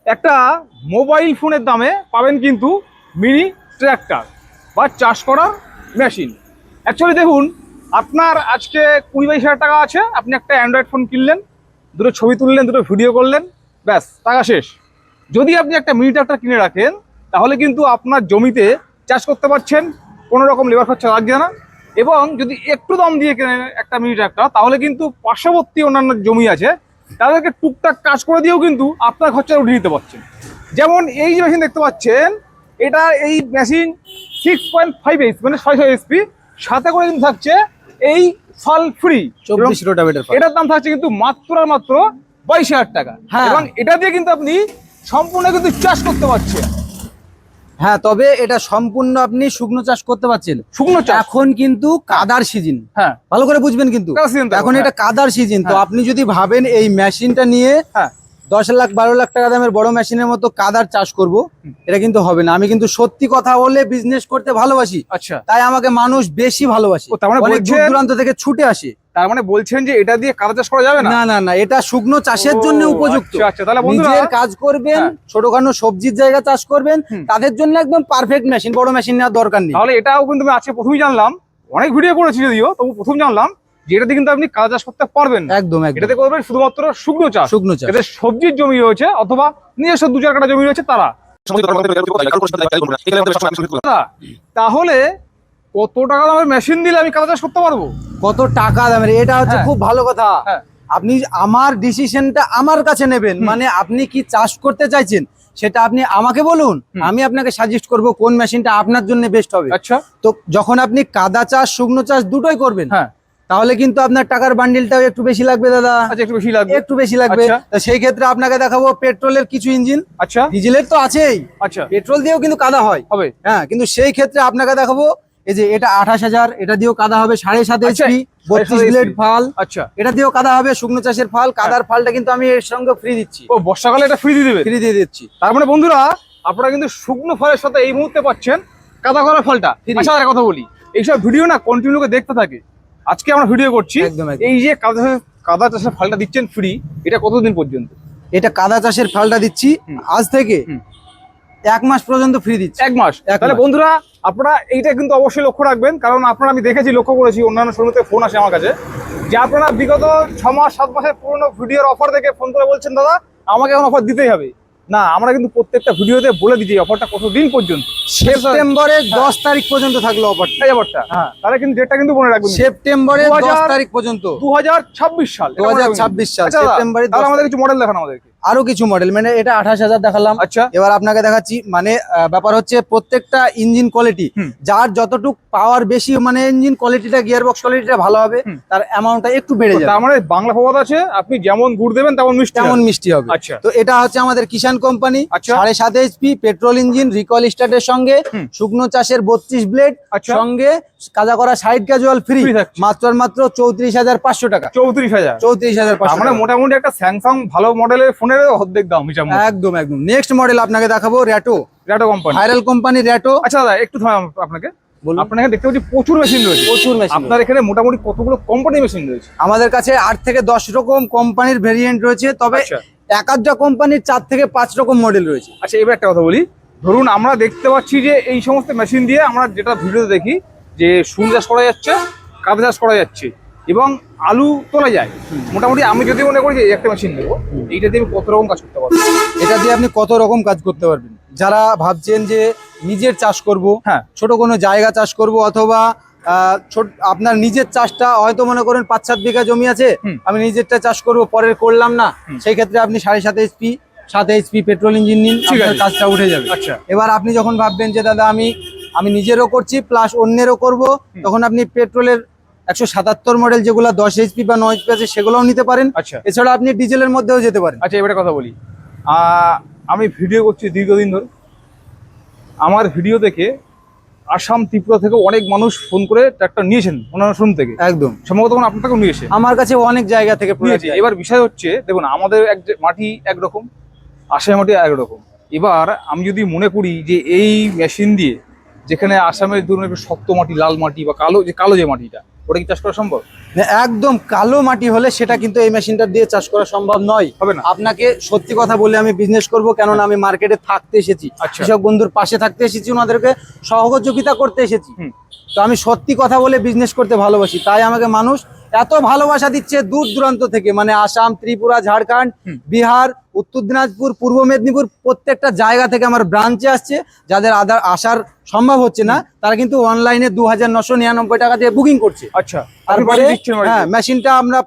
একটা মোবাইল ফোনের দামে পাবেন কিন্তু মিনি ট্র্যাক্টর বা চাষ করার মেশিন। অ্যাকচুয়ালি দেখুন, আপনার আজকে 20-22 হাজার টাকা আছে, আপনি একটা অ্যান্ড্রয়েড ফোন কিনলেন, দুটো ছবি তুললেন, দুটো ভিডিও করলেন, ব্যাস টাকা শেষ। যদি আপনি একটা মিনি ট্র্যাক্টর কিনে রাখেন তাহলে কিন্তু আপনার জমিতে চাষ করতে পারছেন, কোনো রকম লেবার খরচা লাগছে না। এবং যদি একটু দাম দিয়ে কেনেন একটা মিনি ট্র্যাক্টর, তাহলে কিন্তু পার্শ্ববর্তী অন্যান্য জমি আছে তাদেরকে টুকটাক কাজ করে দিয়েও কিন্তু আপনার খরচা উঠিয়ে দিতে পারছেন। যেমন এই যে মেশিন দেখতে পাচ্ছেন, এটা এই মেশিন 6.5 HP মানে 600 HP, সাথে করে কিন্তু থাকছে এই ফাল ফ্রি 24 রোটাভেটর। এটার দাম থাকছে কিন্তু মাত্র আর মাত্র 22,000 টাকা। এবং এটা দিয়ে কিন্তু আপনি সম্পূর্ণ কিন্তু চাষ করতে পারছেন। হ্যাঁ, তবে এটা সম্পূর্ণ আপনি শুকনো চাষ করতে পারছেন। শুকনো চাষ এখন কিন্তু কাদার সিজন, হ্যাঁ ভালো করে বুঝবেন কিন্তু এখন এটা কাদার সিজন। তো আপনি যদি ভাবেন এই মেশিনটা নিয়ে 10 লাখ 12 লাখ টাকা দামের বড় মেশিনের মতো কাদার চাষ করব, এটা কিন্তু হবে না। আমি কিন্তু সত্যি কথা বলে বিজনেস করতে ভালোবাসি, আচ্ছা, তাই আমাকে মানুষ বেশি ভালোবাসে। তার মানে অনেক দূর দূরান্ত থেকে ছুটে আসে। তার মানে বলছেন যে এটা দিয়ে কাদা চাষ করা যাবে না? না না না, এটা শুকনো চাষের জন্য উপযুক্ত। আচ্ছা, তাহলে বন্ধুরা নিজের কাজ করবেন, ছোটখাটো সবজির জায়গা চাষ করবেন, তাদের জন্য একদম পারফেক্ট মেশিন, বড় মেশিন নেওয়ার দরকার নেই। তাহলে এটাও কিন্তু আমি আজকে প্রথমেই জানলাম, অনেক ভিডিও করেছি যদিও, তবু প্রথম জানলাম যে এটা দিয়ে কিন্তু আপনি কাদা চাষ করতে পারবেন। একদম, এটাতে করবেন শুধুমাত্র শুকনো চাষ। শুকনো চাষ, এতে সবজির জমি রয়েছে অথবা নিজস্ব 2-4 কাঠা জমি রয়েছে তারা। তাহলে কত টাকা দামের মেশিন দিলে আমি কাদা চাষ করতে পারবো? কত টাকা দামের, এটা হচ্ছে খুব ভালো কথা। আপনি আমার ডিসিশনটা আমার কাছে নেবেন, মানে আপনি কি চাষ করতে চাইছেন সেটা আপনি আমাকে বলুন, আমি আপনাকে সাজেস্ট করব কোন মেশিনটা আপনার জন্য বেস্ট হবে। আচ্ছা, তো যখন আপনি কাদা চাষ শুকনো চাষ দুটোই করবেন, তাহলে কিন্তু আপনার টাকার বান্ডিলটাও একটু বেশি লাগবে দাদা। আচ্ছা, একটু বেশি লাগবে, একটু বেশি লাগবে। তো সেই ক্ষেত্রে আপনাকে দেখাবো পেট্রোলের কিছু ইঞ্জিন। আচ্ছা, ডিজেলের তো আছেই, আচ্ছা, পেট্রোল দিয়েও কিন্তু কাদা হয় হবে। হ্যাঁ, কিন্তু সেই ক্ষেত্রে আপনাকে দেখাবো এই যে এটা 28,000, এটা দিয়েও কাদা হবে 7.5 HP 32 ব্লেড ফাল। আচ্ছা, এটা দিয়েও কাদা হবে, শুকনো চাষের ফাল। কাদার ফালটা কিন্তু আমি এর সঙ্গে ফ্রি দিচ্ছি। ও, বর্ষাকালে এটা ফ্রি দিয়ে দিবে? ফ্রি দিয়ে দিচ্ছি। তার মানে বন্ধুরা, আপনারা কিন্তু শুকনো ফলের সাথে এই মুহূর্তে পাচ্ছেন কাদা করা ফলটা। আচ্ছা, আর কথা বলি, এইসব ভিডিও না কন্টিনিউ দেখতে থাকে। আজকে আমরা ভিডিও করছি, এই যে কাদা চাষের ফলটা দিচ্ছেন ফ্রি, এটা কতদিন পর্যন্ত? এটা কাদা চাষের ফলটা দিচ্ছি আজ থেকে 1 মাস পর্যন্ত ফ্রি দিচ্ছি। 1 মাস? তাহলে বন্ধুরা আপনারা এইটা কিন্তু অবশ্যই লক্ষ্য রাখবেন, কারণ আপনারা, আমি দেখেছি, লক্ষ্য করেছি, অন্যান্য শোরুম থেকে ফোন আসে আমার কাছে যে আপনারা বিগত 6 মাস 7 মাসের পুরোনো ভিডিওর অফার দেখে ফোন করে বলছেন দাদা আমাকে এখন অফার দিতেই হবে। না, আমরা কিন্তু প্রত্যেকটা ভিডিওতে বলে দিচ্ছি অফারটা কতদিন পর্যন্ত। সেপ্টেম্বরের 10 তারিখ পর্যন্ত থাকলো অফারটা। এই অফারটা, তাহলে কিন্তু ডেটটা কিন্তু মনে রাখবেন, সেপ্টেম্বরের 10 তারিখ পর্যন্ত, 2026 সাল। 2026 সাল সেপ্টেম্বরে। তাহলে আমাদের কিছু মডেল দেখান আমাদেরকে। আরো কিছু মডেল, মানে এটা 28,000 দেখালাম। আচ্ছা, এবার আপনাকে দেখাচ্ছি। মানে ব্যাপার হচ্ছে প্রত্যেকটা ইঞ্জিন কোয়ালিটি, যার যতটুকু পাওয়ার বেশি, মানে ইঞ্জিন কোয়ালিটিটা, গিয়ার বক্স কোয়ালিটিটা ভালো হবে, তার অ্যামাউন্টটা একটু বেড়ে যাবে। তার মানে বাংলা প্রবাদ আছে, আপনি যেমন গুড় দেবেন তেমন মিষ্টি হবে। আচ্ছা, তো এটা হচ্ছে আমাদের কিষান কোম্পানি। আচ্ছা, 7.5 HP পেট্রোল ইঞ্জিন, রিকয়েল স্টার্টের সঙ্গে, শুকনো চাষের 32 ব্লেড সঙ্গে, কাদা করা সাইড ক্যাজুয়াল ফ্রি, মাত্র 34,500 টাকা। 34,500। মানে মোটামুটি একটা স্যামসাং ভালো মডেলের ফোনের অর্ধেক দাম। একদম একদম। নেক্সট মডেল আপনাকে দেখাবো র্যাটো কোম্পানি, ভাইরাল কোম্পানি র্যাটো। আচ্ছা দাদা, একটু আপনাকে আপনাকে দেখতে পাচ্ছি প্রচুর মেশিন রয়েছে। প্রচুর মেশিন। আপনার এখানে মোটামুটি কতগুলো কোম্পানি মেশিন রয়েছে? আমাদের কাছে 8 থেকে 10 রকম কোম্পানির ভেরিয়েন্ট রয়েছে, তবে এক আধটা কোম্পানির 4 থেকে 5 রকম মডেল রয়েছে। আচ্ছা, এবার একটা কথা বলি, ধরুন আমরা দেখতে পাচ্ছি যে এই সমস্ত মেশিন দিয়ে আমরা যেটা ভিডিওতে দেখি যে শুন চাষ করা যাচ্ছে, কাদা চাষ করা যাচ্ছে এবং আলু তোলা যায়। মোটামুটি আমি যদি মনে করি যে একটা মেশিন নেবো, এইটা দিয়ে আমি কত রকম কাজ করতে পারবো? এটা দিয়ে আপনি কত রকম কাজ করতে পারবেন। যারা ভাবছেন যে নিজের চাষ করব, ছোট কোনো জায়গা চাষ করব, অথবা আপনার নিজের চাষটা হয়তো মনে করেন 5-7 বিঘা জমি আছে, আমি নিজেরটা চাষ করব, পরের করলাম না, সেই ক্ষেত্রে আপনি 7.5 HP পেট্রোল ইঞ্জিন নিন, আপনার কাজটা উঠে যাবে। আচ্ছা, এবার আপনি যখন ভাববেন যে দাদা আমি নিজেরও করছি প্লাস অন্যেরও করব, তখন আপনি পেট্রোলের 177 মডেল যেগুলো 10 HP বা 9 HP আছে সেগুলোও নিতে পারেন। আচ্ছা, এছাড়া আপনি ডিজেলের মধ্যেও যেতে পারেন। আচ্ছা, এবারে কথা বলি, আমি ভিডিও করছি দীর্ঘদিন ধরে, আমার ভিডিও দেখে আসাম ত্রিপুরা থেকে অনেক মানুষ ফোন করে ট্রাক্টর নিয়েছেন অন্যান্য শোরুম থেকে। একদম, সম্ভবত আপনার থেকেও নিয়েছে। আমার কাছে অনেক জায়গা থেকে নিয়েছে। এবার বিষয় হচ্ছে, দেখুন আমাদের মাটি একরকম, আসামের মাটি একরকম। এবার আমি যদি মনে করি যে এই মেশিন দিয়ে, যেখানে আসামের ধরুন একটু শক্ত মাটি, লাল মাটি বা কালো যে মাটিটা, ওটা কি চাষ করা সম্ভব? একদম কালো মাটি হলে সেটা কিন্তু এই মেশিনটা দিয়ে চাষ করা সম্ভব নয়। হবে না? আপনাকে সত্যি কথা বলে আমি বিজনেস করব, কেননা আমি মার্কেটে থাকতে এসেছি, আচ্ছা। কৃষক বন্ধুর পাশে থাকতে এসেছি, ওনাদেরকে সহযোগিতা করতে এসেছি। তো আমি সত্যি কথা বলে বিজনেস করতে ভালোবাসি, তাই আমাকে মানুষ এত ভালোবাসা দিচ্ছে দূর দূরান্ত থেকে, মানে আসাম, ত্রিপুরা, ঝাড়খণ্ড, বিহার, উত্তর দিনাজপুর, পূর্ব মেদিনীপুর, প্রত্যেকটা জায়গা থেকে আমার ব্রাঞ্চে আসছে। যাদের আসার সম্ভব হচ্ছে না তারা কিন্তু অনলাইনে 2999 টাকা দিয়ে বুকিং করছে। আচ্ছা, তারপরে হ্যাঁ, মেশিনটা আমরা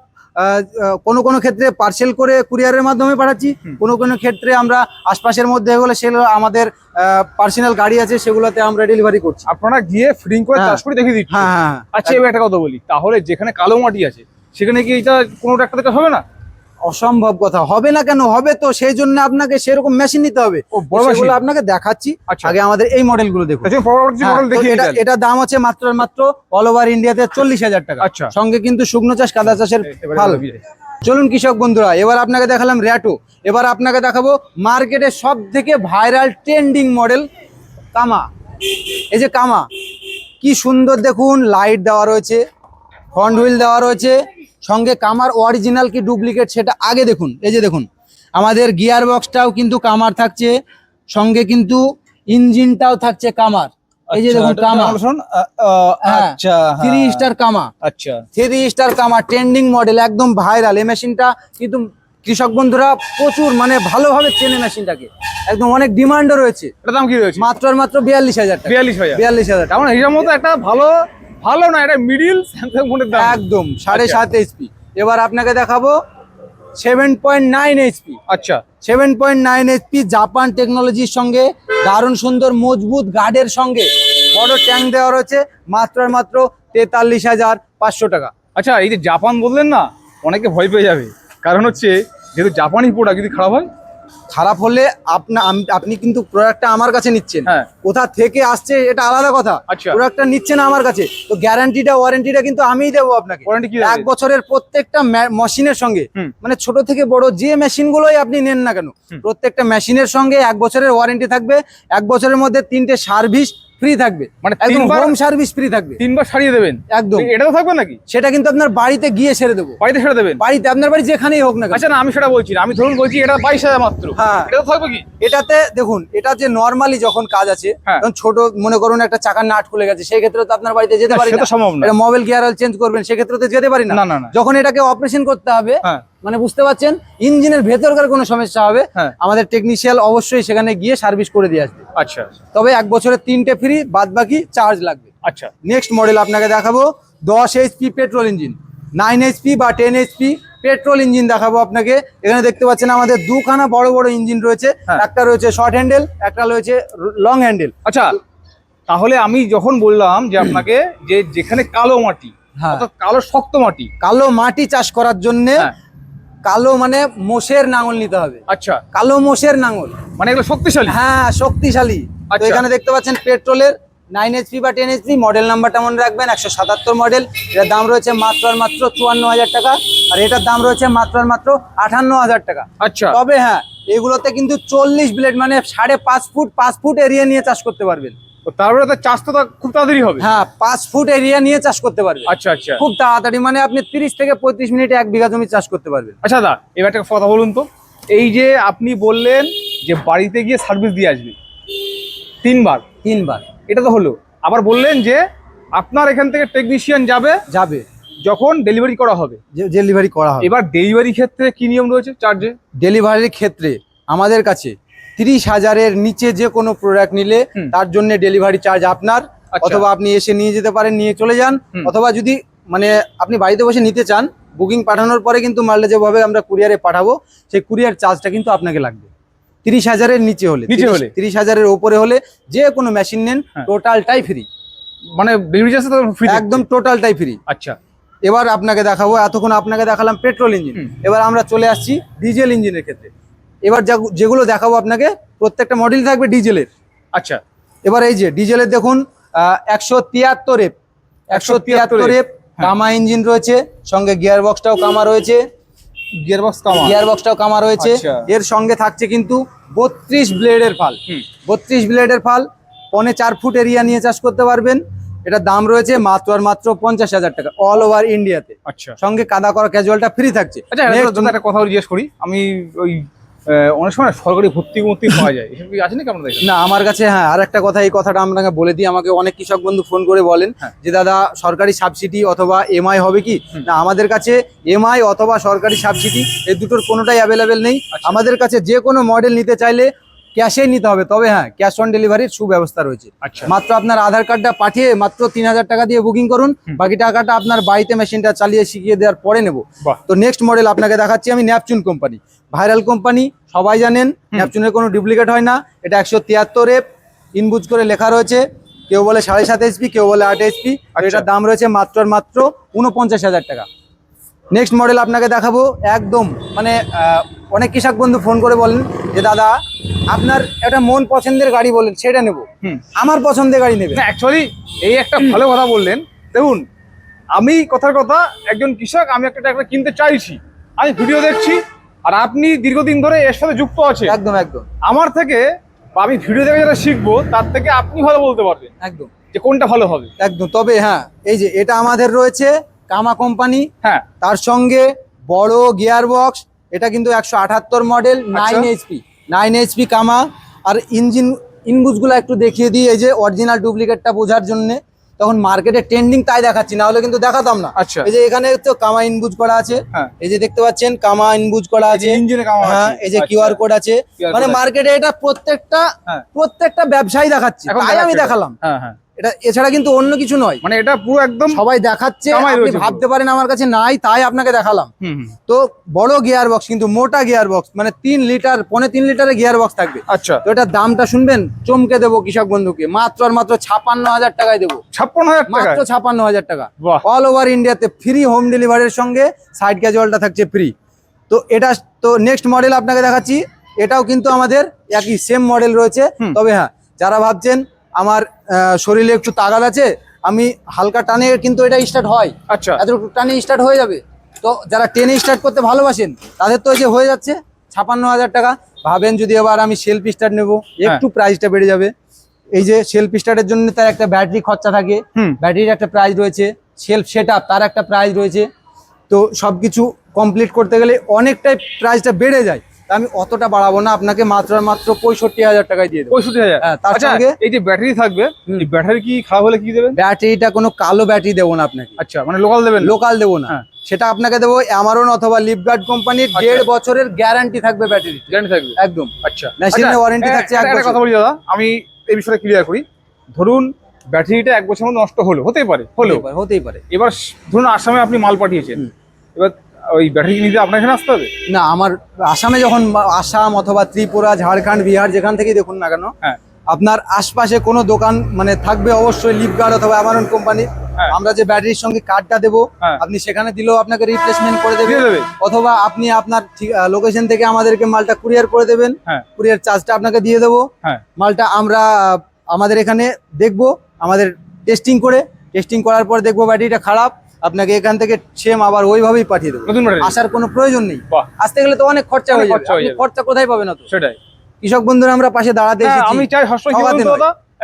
কোনো কোনো ক্ষেত্রে পার্সেল করে কুরিয়ারের মাধ্যমে পাঠাচ্ছি, কোনো কোনো ক্ষেত্রে আমরা আশপাশের মধ্যে হলে সেগুলো আমাদের পার্সোনাল গাড়ি আছে, সেগুলোতে আমরা ডেলিভারি করছি। আপনারা গিয়ে ফিটিং করে চাষ করে দেখিয়ে দিচ্ছেন। হ্যাঁ হ্যাঁ। আচ্ছা, এবার একটা কথা বলি, তাহলে যেখানে কালো মাটি আছে সেখানে কি এটা কোনো ট্রাক্টর চাষ হবে না? অসম্ভব কথা, হবে না কেন? হবে তো, সেই জন্য আপনাকে সেরকম মেশিন নিতে হবে। ও, বড় মেশিন। সেগুলো আপনাকে দেখাচ্ছি। আচ্ছা। আগে আমাদের এই মডেলগুলো দেখুন। আচ্ছা, পরবর্তী হ্যাঁ, মডেল তো দেখিয়ে দিন। এটা দাম আছে মাত্র অল ওভার ইন্ডিয়াতে 40,000 টাকা। আচ্ছা। সঙ্গে কিন্তু শুকনো চাষ, কাদা চাষের এবারে ফাল। দেখিয়ে দিন। চলুন কৃষক বন্ধুরা, এবার আপনাকে দেখালাম র্যাটো, এবার আপনাকে দেখাবো মার্কেটে সব থেকে ভাইরাল ট্রেন্ডিং মডেল কামা। এই যে কামা, কি সুন্দর দেখুন, লাইট দেওয়া রয়েছে, ফ্রন্ট হুইল দেওয়া রয়েছে, সঙ্গে কামার অরিজিনাল কি ডুপ্লিকেট সেটা আগে দেখুন। এই যে দেখুন, আমাদের গিয়ার বক্সটাও কিন্তু কামার থাকছে, সঙ্গে কিন্তু ইঞ্জিনটাও থাকছে কামার। এই যে দেখুন কামা, হ্যাঁ, আচ্ছা, 3 স্টার কামা। আচ্ছা, 3 স্টার কামা, ট্রেন্ডিং মডেল, একদম ভাইরাল। এই মেশিনটা কিন্তু কৃষক বন্ধুরা প্রচুর মানে ভালোভাবে চেনে মেশিনটাকে, একদম অনেক ডিমান্ডও রয়েছে। এটা দাম কি রয়েছে? মাত্র 42,000 টাকা। 42,000। 42,000 তেমন হিসাব মতো একটা ভালো না, এটা মিডিল স্যামসাং ফোনের দাম। একদম 7.5 এইচপি। এবার আপনাকে দেখাবো 7.9 এইচপি। আচ্ছা, 7.9 এইচপি, জাপান টেকনোলজির সঙ্গে দারুণ সুন্দর মজবুত গার্ডের সঙ্গে বড় ট্যাঙ্ক দেওয়া রয়েছে, মাত্র 43,500 টাকা। আচ্ছা, এই যে জাপান বললেন না, অনেকে ভয় পেয়ে যাবে, কারণ হচ্ছে যেহেতু জাপানি প্রোডাক্ট যদি খারাপ হয়। খারাপ হলে আপনি কিন্তু প্রোডাক্টটা আমার কাছে নিচ্ছেন, হ্যাঁ। কোথা থেকে আসছে এটা আলাদা কথা, আচ্ছা। প্রোডাক্টটা নিচ্ছেন আমার কাছে, তো গ্যারান্টিটা ওয়ারেন্টিটা কিন্তু আমিই দেবো আপনাকে। ওয়ারেন্টি কি? 1 বছরের প্রত্যেকটা মেশিনের সঙ্গে, মানে ছোট থেকে বড় যে মেশিন গুলোই আপনি নেন না কেন, প্রত্যেকটা মেশিনের সঙ্গে 1 বছরের ওয়ারেন্টি থাকবে। 1 বছরের মধ্যে 3টে সার্ভিস ফ্রি থাকবে, মানে একদম 3 বার হোম সার্ভিস ফ্রি থাকবে। 3 বার সারিয়ে দেবেন একদম। এটা তো থাকবে নাকি? সেটা কিন্তু আপনার বাড়িতে গিয়ে সেরে দেবো। বাড়িতে সেরে দেবেন? বাড়িতে, আপনার বাড়ি যেখানেই হোক না কেন। আচ্ছা, না আমি সেটা বলছি না, আমি ধরুন বলছি এটা 22,000 মাত্র। হ্যাঁ। এটা তো থাকবে কি? এটাতে দেখুন, এটা যে নরমালি যখন কাজ আছে, হ্যাঁ। যখন ছোট মনে করুন একটা চাকার নাট খুলে গেছে, সেই ক্ষেত্রে তো আপনার বাড়িতে যেতে না, পারি সেটা না, সম্ভব না। এটা মোবাইল গিয়ার অয়েল চেঞ্জ করবেন, সেক্ষেত্রে তো যেতে পারি না। না, না, না। যখন এটাকে অপারেশন করতে হবে, হ্যাঁ। মানে বুঝতে পারছেন, ইঞ্জিনের ভেতরকার কোনো সমস্যা হবে, হ্যাঁ। আমাদের টেকনিশিয়াল অবশ্যই সেখানে গিয়ে সার্ভিস করে দিয়ে আসবে। আচ্ছা, তবে 1 বছরের 3টে ফ্রি, বাদ বাকি চার্জ লাগবে। আচ্ছা। নেক্সট মডেল আপনাকে দেখাবো 10 এইচপি পেট্রোল ইঞ্জিন, 9 এইচপি বা 10 এইচপি পেট্রোল ইঞ্জিন দেখাবো আপনাকে। এখানে দেখতে পাচ্ছেন আমাদের দুখানা বড় বড় ইঞ্জিন রয়েছে, হ্যাঁ। একটা রয়েছে শর্ট হ্যান্ডেল, একটা রয়েছে লং হ্যান্ডেল। আচ্ছা, তাহলে আমি যখন বললাম যে আপনাকে যে যেখানে কালো মাটি, হ্যাঁ। অর্থাৎ কালো শক্ত মাটি, কালো মাটি চাষ করার জন্য হ্যাঁ। কালো মানে মোষের নাঙল নিতে হবে। আচ্ছা, কালো মোষের নাঙল, মানে এগুলো শক্তিশালী। হ্যাঁ শক্তিশালী। তো আচ্ছা। এখানে দেখতে পাচ্ছেন পেট্রোলের 9 এইচপি বা 10 এইচপি, মডেল নাম্বারটা মনে রাখবেন 177 মডেল। এটার দাম রয়েছে মাত্র 54,000 টাকা, আর এটার দাম রয়েছে মাত্র 58,000 টাকা। আচ্ছা, তবে হ্যাঁ, এগুলোতে কিন্তু 40 ব্লেড মানে 5.5 ফুট এরিয়া নিয়ে চাষ করতে পারবেন। তো তারপরে তো চাষ তো খুব তাড়াতাড়ি হবে। হ্যাঁ, 5 ফুট এরিয়া নিয়ে চাষ করতে পারবেন। আচ্ছা, আচ্ছা, খুব তাড়াতাড়ি, মানে আপনি 30 থেকে 35 মিনিটে 1 বিঘা জমি চাষ করতে পারবেন। আচ্ছা দা, এবার একটা কথা বলুন তো, এই যে আপনি বললেন যে বাড়িতে গিয়ে সার্ভিস দিয়ে আসবে 3 বার, 3 বার, এটা তো হলো। আবার বললেন যে আপনার এখান থেকে টেকনিশিয়ান যাবে যখন ডেলিভারি করা হবে, ডেলিভারি করা হবে। এবার ডেলিভারি ক্ষেত্রে কি নিয়ম রয়েছে চার্জে? ডেলিভারির ক্ষেত্রে আমাদের কাছে 30,000-এর নিচে যে কোনো প্রোডাক্ট নিলে তার জন্য ডেলিভারি চার্জ আপনার। আচ্ছা। অথবা আপনি এসে নিয়ে যেতে পারেন, নিয়ে চলে যান, অথবা যদি মানে আপনি বাড়িতে বসে নিতে চান, বুকিং পাঠানোর পরে কিন্তু মালটা যেভাবে আমরা কুরিয়ারে পাঠাবো, সেই কুরিয়ার চার্জটা কিন্তু আপনাকে লাগবে। 30,000-এর নিচে হলে, 30,000-এর উপরে হলে যে কোনো মেশিন নেন, টোটালটাই ফ্রি, মানে ডেলিভারি চার্জ তো ফ্রি, একদম টোটালটাই ফ্রি। আচ্ছা, এবার আপনাকে দেখাবো, এতক্ষণ আপনাকে দেখালাম পেট্রোল ইঞ্জিন, এবার আমরা চলে আসছি ডিজেল ইঞ্জিনের ক্ষেত্রে। এবার যেগুলো দেখাবো আপনাকে প্রত্যেকটা মডেল থাকবে ডিজেলের। আচ্ছা, এবার এই যে ডিজেলের দেখুন 173 এফ, 173 এফ কামা ইঞ্জিন রয়েছে, সঙ্গে গিয়ার বক্সটাও কামা রয়েছে, গিয়ারবক্সটাও কামা রয়েছে। এর সঙ্গে থাকছে কিন্তু 32 ব্লেডের ফাল, 32 ব্লেডের ফাল, 4.25 ফুট এরিয়া নিয়ে চাষ করতে পারবেন। এটার দাম রয়েছে মাত্র আর মাত্র 50,000 টাকা, অল ওভার ইন্ডিয়াতে। আচ্ছা সঙ্গে কাদা করা ক্যাজুয়ালটা ফ্রি থাকছে। আচ্ছা একটা কথা জিজ্ঞেস করি আমি, ওই অনেক সময় সরকারি ভর্তি পাওয়া যায়, এসব কি আছে নাকি আপনাদের? না আমার কাছে, হ্যাঁ আর একটা কথা, এই কথাটা আপনাকে বলে দিই, আমাকে অনেক কৃষক বন্ধু ফোন করে বলেন যে দাদা সরকারি সাবসিডি অথবা এমআই হবে কি? না, আমাদের কাছে এমআই অথবা সরকারি সাবসিডি এই দুটোর কোনোটাই অ্যাভেলেবেল নেই। আমাদের কাছে যে কোনো মডেল নিতে চাইলে ক্যাশে নিতে হবে, তবে হ্যাঁ ক্যাশ অন ডেলিভারির সুব্যবস্থা রয়েছে। মাত্র আপনার আধার কার্ডটা পাঠিয়ে মাত্র 3,000 টাকা দিয়ে বুকিং করুন, বাকি টাকাটা আপনার বাড়িতে মেশিনটা চালিয়ে শিখিয়ে দেওয়ার পরে নেব। তো নেক্সট মডেল আপনাকে দেখাচ্ছি আমি, ন্যাপচুন কোম্পানি, ভাইরাল কোম্পানি, সবাই জানেন ন্যাপচুনের কোনো ডুপ্লিকেট হয় না। এটা 173 এফ ইনবুজ করে লেখা রয়েছে, কেউ বলে 7.5 HP, কেউ বলে 8 HP। এটার দাম রয়েছে মাত্র আর মাত্র 49,000 টাকা। নেক্সট মডেল আপনাকে দেখাবো, একদম মানে অনেক কৃষক বন্ধু ফোন করে বলেন যে দাদা আপনার একটা মন পছন্দের গাড়ি বলেন, সেটা নেব, আমার পছন্দের গাড়ি নেবে। অ্যাকচুয়ালি এই একটা ভালো কথা বললেন। দেখুন আমি কথার কথা, একজন কৃষক, আমি একটা ট্রাক্টর কিনতে চাইছি, আমি ভিডিও দেখছি, আর আপনি দীর্ঘদিন ধরে এর সাথে যুক্ত আছে, একদম একদম আমার থেকে বা আমি ভিডিও দেখে যেটা শিখবো তার থেকে আপনি ভালো বলতে পারবেন একদম যে কোনটা ভালো হবে। একদম। তবে হ্যাঁ, এই যে এটা আমাদের রয়েছে কামা কোম্পানি, হ্যাঁ তার সঙ্গে বড় গিয়ার বক্স, এটা কিন্তু 178 মডেল, 9 HP কামা। আর ইনবুজগুলো একটু দেখিয়ে দিই, এই যে অরিজিনাল ডুপ্লিকেটটা বোঝার জন্য, তখন মার্কেটে ট্রেন্ডিং তাই দেখাচ্ছি, না হলে কিন্তু দেখাতাম না। আচ্ছা এই যে এখানে তো কামা ইনবুজ করা আছে, এই যে দেখতে পাচ্ছেন কামা ইনবুজ করা আছে, হ্যাঁ এই যে কিউআর কোড আছে। মানে মার্কেটে এটা প্রত্যেকটা ব্যবসায়ী দেখাচ্ছে, তাই আমি দেখালাম। এটা এছাড়া কিন্তু অন্য কিছু নয়, মানে এটা পুরো একদম সবাই দেখাচ্ছে, আপনি ভাবতে পারেন আমার কাছে নাই, তাই আপনাকে দেখালাম। তো বড় গিয়ার বক্স, কিন্তু মোটা গিয়ার বক্স, মানে 3 লিটার 3.5 লিটারের গিয়ার বক্স থাকবে। আচ্ছা, তো এটার দামটা শুনবেন, চমকে দেবো কৃষক বন্ধুকে, মাত্র আর মাত্র 56,000 টাকায় দেবো। 56,000 টাকা, মাত্র 56,000 টাকা, অল ওভার ইন্ডিয়াতে ফ্রি হোম ডেলিভারির সঙ্গে সাইড ক্যাজুয়ালটা থাকছে ফ্রি। তো এটা তো নেক্সট মডেল আপনাকে দেখাচ্ছি, এটাও কিন্তু আমাদের একই সেম মডেল রয়েছে। তবে হ্যাঁ, যারা ভাবছেন আমার শরীরে একটু তাগাদ আছে, আমি হালকা টানে কিন্তু এটা স্টার্ট হয়, আচ্ছা এতটুকু টানে স্টার্ট হয়ে যাবে। তো যারা টেনে স্টার্ট করতে ভালোবাসেন তাদের তো এই যে হয়ে যাচ্ছে 56,000 টাকা। ভাবেন যদি এবার আমি সেলফ স্টার্ট নেবো, একটু প্রাইসটা বেড়ে যাবে। এই যে সেলফ স্টার্টের জন্য তার একটা ব্যাটারি খরচা থাকে, ব্যাটারির একটা প্রাইস রয়েছে, সেলফ সেট আপ তার একটা প্রাইস রয়েছে। তো সবকিছু কমপ্লিট করতে গেলে অনেকটাই প্রাইসটা বেড়ে যায়, আমি অতটা বাড়াবো না, আপনাকে মাত্র আর মাত্র 65,000 টাকায় দিয়ে দেবো। 65,000? হ্যাঁ, তার সঙ্গে এই যে ব্যাটারি থাকবে, এই ব্যাটারি কি খারাপ হলে কি দেবেন? ব্যাটারিটা কোনো কালো ব্যাটারি দেবো না আপনাকে। আচ্ছা, মানে লোকাল দেবেন? লোকাল দেবো না, সেটা আপনাকে দেবো অ্যামারন অথবা লিফগার্ড কোম্পানির 1.5 বছরের গ্যারান্টি থাকবে, ব্যাটারি গ্যারান্টি থাকবে একদম। আচ্ছা, মেশিনের ওয়ারেন্টি থাকছে 1 বছর। কথা বলি দাদা, আমি এই বিষয়টা ক্লিয়ার করি। ধরুন ব্যাটারিটা 1 বছরের মধ্যে নষ্ট হলো, হতেই পারে, হতেই পারে। এবার ধরুন আসামে আপনি মাল পাঠিয়েছেন, এবার ওই ব্যাটারি নিতে আপনার এখানে আসতে হবে? না, আমার আসামে যখন, আসাম অথবা ত্রিপুরা, ঝাড়খণ্ড, বিহার, যেখান থেকেই দেখুন না কেন, আপনার আশপাশে কোনো দোকান মানে থাকবে অবশ্যই লিফগার্ড অথবা অ্যামারন কোম্পানির। আমরা যে ব্যাটারির সঙ্গে কার্ডটা দেবো, আপনি সেখানে দিলেও আপনাকে রিপ্লেসমেন্ট করে দেবে, অথবা আপনি আপনার লোকেশন থেকে আমাদেরকে মালটা কুরিয়ার করে দেবেন, কুরিয়ার চার্জটা আপনাকে দিয়ে দেবো। মালটা আমরা আমাদের এখানে দেখবো, আমাদের টেস্টিং করার পর দেখবো ব্যাটারিটা খারাপ, আপনাকে এখান থেকে সেম আবার ওইভাবেই পাঠিয়ে দেবো, আসার কোনো প্রয়োজন নেই। আসতে গেলে তো অনেক খরচা হয়ে যাবে, খরচা কোথায় পাবেন? সেটাই কৃষক বন্ধুরা আমরা পাশে দাঁড়াতে এসেছি। আমি চাই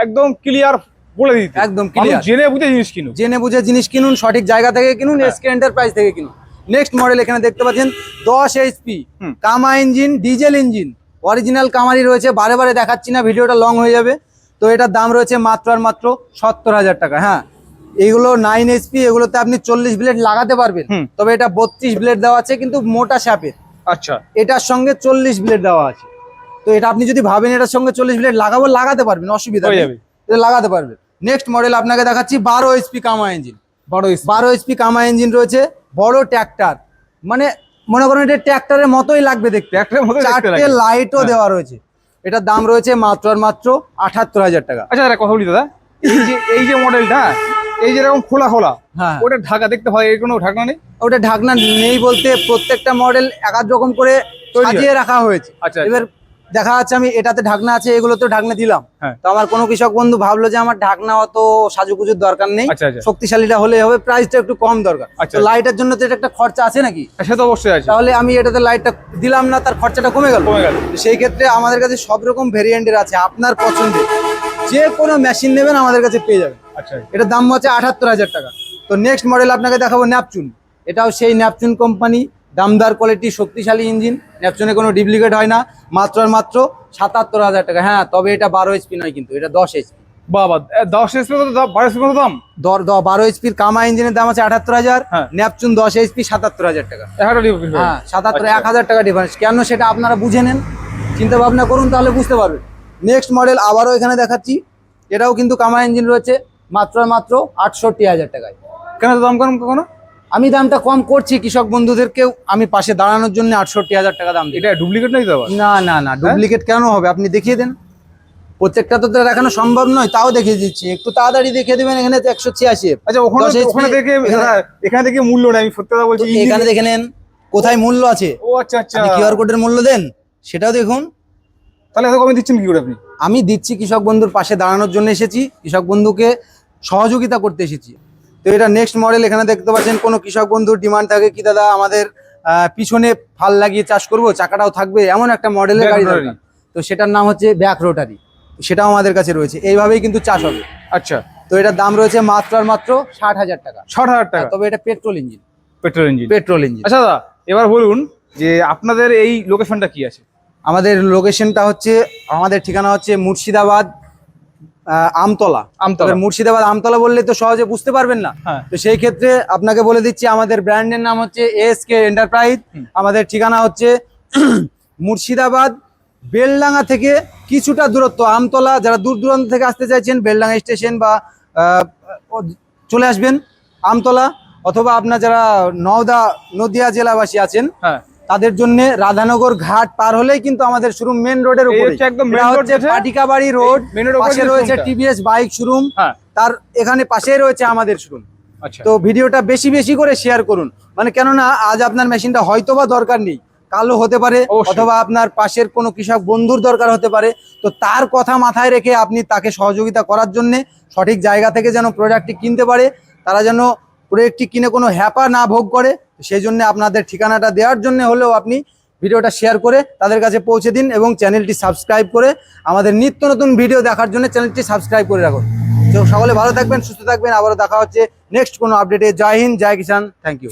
একদম ক্লিয়ার বলে দিতে, একদম ক্লিয়ার, জেনে বুঝে জিনিস কিনুন, জেনে বুঝে জিনিস কিনুন, সঠিক জায়গা থেকে কিনুন, এসকে এন্টারপ্রাইজ থেকে কিনুন। নেক্সট মডেল এখানে দেখতে পাচ্ছেন 10 HP কামা ইঞ্জিন, ডিজেল ইঞ্জিন, অরিজিনাল কামারি রয়েছে, বারে বারে দেখাচ্ছি না, ভিডিওটা লং হয়ে যাবে। তো এটার দাম রয়েছে মাত্র আর মাত্র 70,000 টাকা। হ্যাঁ, এইগুলো 9 HP, এগুলোতে আপনি 40 ব্লেড লাগাতে পারবেন, তবে এটা 32 ব্লেড দেওয়া আছে, কিন্তু মোটা শ্যাপের। আচ্ছা, এটার সঙ্গে 40 ব্লেড দেওয়া আছে। তো এটা আপনি যদি ভাবেন এটার সঙ্গে 40 ব্লেড লাগাতে পারবেন, অসুবিধা নেই, এটা লাগাতে পারবেন। নেক্সট মডেল আপনাকে দেখাচ্ছি 12 HP কামা ইঞ্জিন। 12 HP কামা ইঞ্জিন রয়েছে, বড় ট্র্যাক্টর, মানে মনে করেন এটা ট্র্যাক্টরের মতোই লাগবে দেখতে, 4টে লাইটও দেওয়া রয়েছে। এটার দাম রয়েছে মাত্র আর মাত্র 78,000 টাকা। আচ্ছা দাদা, কথা বলি দাদা, এই যে মডেলটা, এই যেরকম খোলা, হ্যাঁ, ওটা ঢাকা দেখতে হয়, এর কোনো ঢাকনা নেই? ওটা ঢাকনা নেই বলতে প্রত্যেকটা মডেল এক এক রকম করে সাজিয়ে রাখা হয়েছে। এবার দেখা যাচ্ছে আমি এটাতে ঢাকনা আছে, এগুলোতে ঢাকনা দিলাম, তো আমার কোনো কৃষক বন্ধু ভাবলো যে আমার ঢাকনা অত সাজুগুজুর দরকার নেই, শক্তিশালীটা হলে হবে, প্রাইসটা একটু কম দরকার। লাইটের জন্য তো এটা একটা খরচা আছে নাকি? সে তো অবশ্যই আছে। তাহলে আমি এটাতে লাইটটা দিলাম না, তার খরচাটা কমে গেল। সেই ক্ষেত্রে আমাদের কাছে সব রকম ভেরিয়েন্টের আছে, আপনার পছন্দের যে কোনো মেশিন নেবেন আমাদের কাছে পেয়ে যাবেন। আচ্ছা এটার দাম হচ্ছে 78,000 টাকা। তো নেক্সট মডেল আপনাকে দেখাবো ন্যাপচুন। এটাও সেই ন্যাপচুন কোম্পানি, দামদার কোয়ালিটি, শক্তিশালী ইঞ্জিন। ন্যাপচুনে কোনো ডুপ্লিকেট হয় না, মাত্র আর মাত্র 77,000 টাকা। হ্যাঁ, তবে এটা 12 HP নয়, কিন্তু এটা 10 HP। বাবা, 10 এসপি কত দাম, 12 এসপি কত দাম? 12 HPর কামা ইঞ্জিনের দাম আছে 78,000, হ্যাঁ। ন্যাপচুন 10 HP 77,000 টাকা। একটা ডিফারেন্স। হ্যাঁ, 77, আচ্ছা। 1,000 টাকা ডিফারেন্স। কেন সেটা আপনারা বুঝে নেন, চিন্তা ভাবনা করুন, তাহলে বুঝতে পারবেন। নেক্সট মডেল আবারও এখানে দেখাচ্ছি, এটাও কিন্তু কামা ইঞ্জিন রয়েছে, মাত্র আর মাত্র 68,000 টাকায়। কেন এত দাম কম কখনো? আমি দামটা কম করছি কৃষক বন্ধুদেরকেও আমি পাশে দাঁড়ানোর জন্য 68,000 টাকা দাম দিই। এটা ডুপ্লিকেট নাই তো আবার? না না না, ডুপ্লিকেট কেন হবে? আপনি দেখিয়ে দেন। প্রত্যেকটা তো দেখানো সম্ভব নয়, তাও দেখিয়ে দিচ্ছি। একটু তাড়াতাড়ি দেখিয়ে দেবেন। এখানে তো 186। আচ্ছা, ওখানে 10 HP ওখানে দেখে এখানে দেখে মূল্য নেই, আমি সত্যি কথা বলছি। এখানে দেখে নেন কোথায় মূল্য আছে। ও আচ্ছা আচ্ছা, কিউআর কোডের মূল্য দেন, সেটাও দেখুন। তাহলে এত কমে দিচ্ছেন কি করে আপনি? আমি দিচ্ছি, কৃষক বন্ধুর পাশে দাঁড়ানোর জন্য এসেছি, কৃষক বন্ধুকে সহযোগিতা করতে এসেছি। তো এটা নেক্সট মডেল। এখানে দেখতে পাচ্ছেন, কোনো কৃষক বন্ধুর ডিমান্ড থাকে কি দাদা আমাদের পিছনে ফাল লাগিয়ে চাষ করব, চাকাটাও থাকবে, এমন একটা মডেলের গাড়ি দরকার। তো সেটার নাম হচ্ছে ব্যাক রোটারি, সেটাও আমাদের কাছে রয়েছে। এইভাবেই কিন্তু চাষ হবে। আচ্ছা, তো এটার দাম রয়েছে মাত্র আর মাত্র 60,000 টাকা। 60,000 টাকা? তবে এটা petrol engine. Petrol engine? Petrol engine. আচ্ছা দাদা, এবার বলুন যে আপনাদের এই লোকেশনটা কি আছে? আমাদের লোকেশনটা হচ্ছে, আমাদের ঠিকানা হচ্ছে মুর্শিদাবাদ আমতলা। আমতলা। এবার মুর্শিদাবাদ আমতলা বললে তো সহজে বুঝতে পারবেন না। হ্যাঁ। তো সেই ক্ষেত্রে আপনাকে বলে দিচ্ছি, আমাদের ব্র্যান্ডের নাম হচ্ছে ASK এন্টারপ্রাইজ। আমাদের ঠিকানা হচ্ছে মুর্শিদাবাদ বেলডাঙ্গা থেকে কিছুটা দূরত্ব। আমতলা, যারা দূর দূরান্ত থেকে আসতে চাইছেন, বেলডাঙ্গা স্টেশন বা চলে আসবেন আমতলা, অথবা আপনার যারা নদিয়া জেলাবাসী আছেন, হ্যাঁ, তাদের জন্য রাধানগর ঘাট পার হলেই কিন্তু আমাদের শোরুম মেন রোডের এই উপরে। হচ্ছে একদম main এটা road হচ্ছে যেটা? পাটিকাবাড়ি রোড, main road এর পাশে উপরে রয়েছে showroom টা? TVS বাইক শোরুম, হ্যাঁ। তার এখানে পাশেই রয়েছে আমাদের শোরুম। আচ্ছা। তো ভিডিওটা বেশি বেশি করে শেয়ার করুন, মানে কেননা আজ আপনার মেশিনটা হয়তোবা দরকার নেই, কালো হতে পারে, অবশ্যই। অথবা আপনার পাশের কোনো কৃষক বন্ধুর দরকার হতে পারে। তো তার কথা মাথায় রেখে আপনি তাকে সহযোগিতা করার জন্য সঠিক জায়গা থেকে যেন প্রোডাক্টটি কিনতে পারে, তারা যেন প্রোডাক্টটি কিনে কোনো হ্যাপা না ভোগ করে, সেই জন্য আপনাদের ঠিকানাটা দেওয়ার জন্য হলেও আপনি ভিডিওটা শেয়ার করে তাদের কাছে পৌঁছে দিন, এবং চ্যানেলটি সাবস্ক্রাইব করে আমাদের নিত্য নতুন ভিডিও দেখার জন্য চ্যানেলটি সাবস্ক্রাইব করে রাখুন। তো সকলে ভালো থাকবেন, সুস্থ থাকবেন। আবারও দেখা হচ্ছে নেক্সট কোনো আপডেটে। জয় হিন্দ, জয় কিষান, থ্যাংক ইউ।